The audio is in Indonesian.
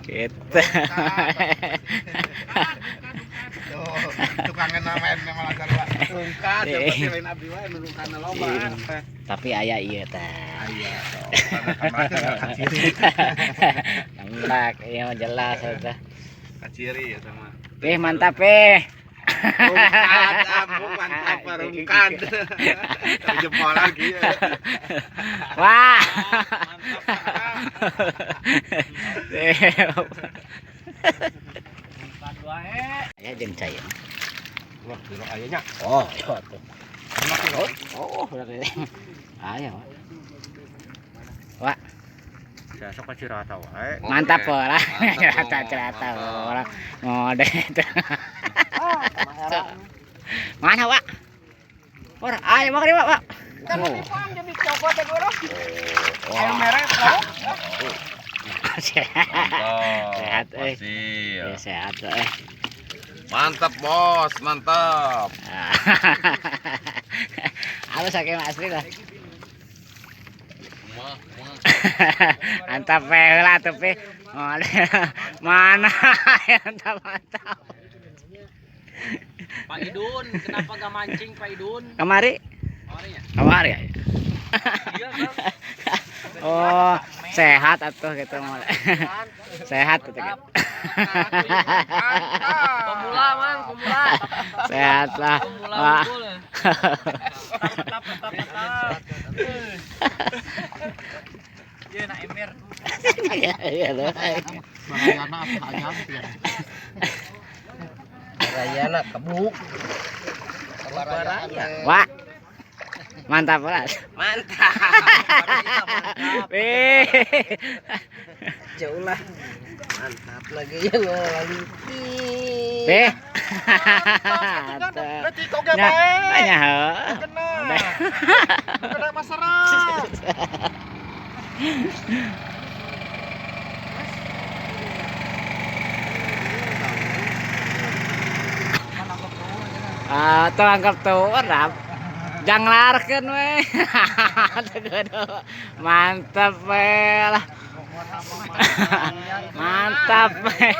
Gitu. Tukang namain memang agar tungkat ya pasti lain abdi wae nurungkana loba. Tapi aya ieu teh. Aya. Kaciri. Nembrak ieu mah jelas eta. Kaciri ya sama. Mantap Rungkat, ampun mantap rungkat. Dari jempol lagi ya. Wah. Ya jeung cai. Wah, kilo ayanya. Oh, iya tuh. Oh, berarti. Aya, Wak. Saya sok cerita wae. Mantap lah. Cerita orang ngode itu. Mana, Wak? Ora, ayo makan, Wak. Kan dipang jadi copot ya gua. Ayo merah tahu. Sehat, Masih. Sehat, Mantap bos, mantap. Halo sakit asli lah. Mantap lah tapi mana mantap. Pak Idun, kenapa gak mancing Pak Idun? Kemari ya. Iya kan? Oh, sehat atuh gitu mah. Sehat atuh gitu. Pemula mang, pemula. Sehat lah. Pemula Wah. unggul. Tetap. Iya nak emir. Iya loh. Bahayana apa aja ya. Rayana kebuk. Wah. Mantap lah. Mantap. Jauh lah. Mantap lagi ya lalu. Berarti kau ge Ya, bae. banyak. Kena masyarakat. Tuh anggap tuh rap. Jangan larkeun we. Mantap we lah. Mantap we.